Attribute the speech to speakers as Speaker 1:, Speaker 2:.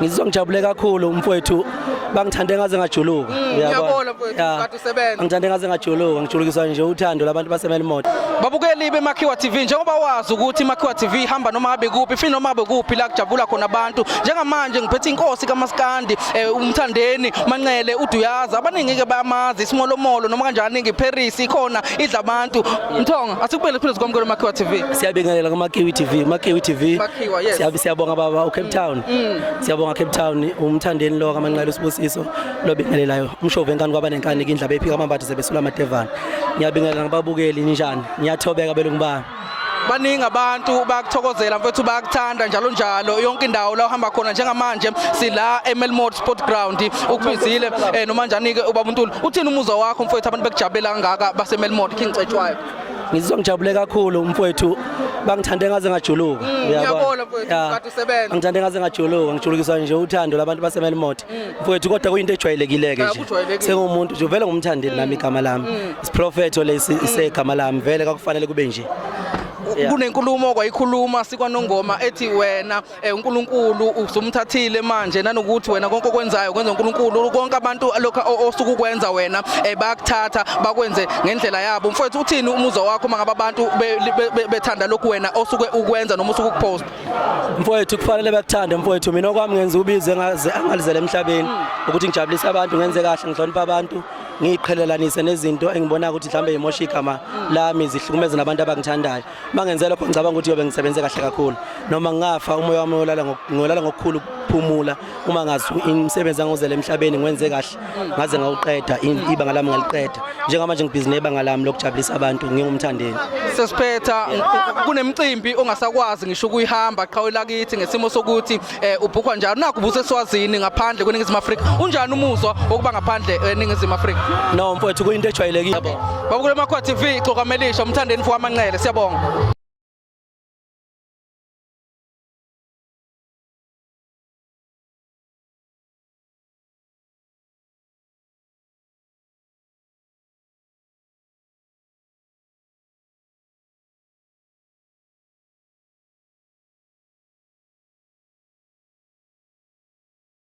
Speaker 1: Ngizizwa ngijabule kakhulu mfowethu bangithande ngaze ngajuluka.
Speaker 2: Ngiyabona mfowethu kade usebenza.
Speaker 1: Ngithande ngaze ngajuluka ngijulukiswa nje uthando labantu baseMelmoth.
Speaker 2: Babukeli beMakhiwa TV njengoba wazi ukuthi iMakhiwa TV ihamba noma ngabe kuphi fini noma ngabe kuphi la kujabula khona abantu njengamanje ngiphethe inkosi kaMaskandi umthandeni Manqele uDuyaza abaningi ke bayamazi isimolomolo noma kanjani ngeParis ikhona idla abantu Mthonga asikubele phezulu kwamkelo Makhiwa TV.
Speaker 1: Siyabingelela kuMakhiwa TV Makhiwa TV siyabonga baba uCape Town siyabonga Cape Town umthandeni lo kaManqele uSibusiso lobingelelayo umshove enkani kwabanenkani indlaba ephika amambatha sebesula amadevana ngiyabingelela ngababukeli njani ngiyathobeka belungibani
Speaker 2: baningi abantu bakuthokozela mfethu bayakuthanda njalo njalo yonke indawo la uhamba khona njengamanje sila eMelmoth Sport Ground ukubizile noma njani ke ubaba uNtuli uthini umuzwa wakho mfethu abantu bekujabulela kangaka baseMelmoth King Cetshwayo.
Speaker 1: Ngizizwa ngijabule kakhulu mfowethu bangithande ngaze ngajuluka
Speaker 2: ngiyabona mfowethu kade usebenza
Speaker 1: ngithande ngaze ngajuluka ngijulukiswa nje uthando labantu baseMelmoth mfowethu kodwa kuyinto ejwayelekileke nje sengumuntu nje vele ngumthandeli nami igama lami isiprofetho lesi isegama lami vele akufanele kube nje.
Speaker 2: Kunenkulumo kwayikhuluma sikwanongoma ethi wena uNkulunkulu usumthathile manje nanokuthi wena konke okwenzayo kwenza uNkulunkulu konke abantu lokho osuku kwenza wena bayakuthatha bakwenze ngendlela yabo mfowethu uthini umuzwa wakho mangaba abantu bethanda lokhu wena osuke ukwenza noma usuke ukupost
Speaker 1: mfowethu kufanele bakuthande mfowethu mina okwami ngenza ubize ngaze angalizele emhlabeni ukuthi ngijabulise abantu ngenze kahle ngihlonipha abantu ngiqhelelanise nezinto engibona ukuthi mhlambe imosha igama lami zihlukumeza nabantu abangithandayo mangenzela lokho ngicabanga ukuthi yobe ngisebenze kahle kakhulu noma ngafa umoya wami ngolala ngokukhulu ukuphumula uma ngazi imisebenzi angozela emhlabeni ngiwenze kahle ngaze ngawuqeda ibanga lami ngaliqeda njengamanje ngibhizi nebanga lami lokujabulisa abantu ngingumthandeni
Speaker 2: sesiphetha kunemicimbi ongasakwazi ngisho ukuyihamba qhawela kithi ngesimo sokuthi ubhukwa njalo naku ubuse Swazini ngaphandle kweNingizimu Afrika unjani umuzwa wokuba ngaphandle eNingizimu Afrika
Speaker 1: no mfowethu kuyinto ejwayelekile
Speaker 2: babukele Makhiwa TV ixoxa melisha umthandeni mfowethu kaManqele siyabonga.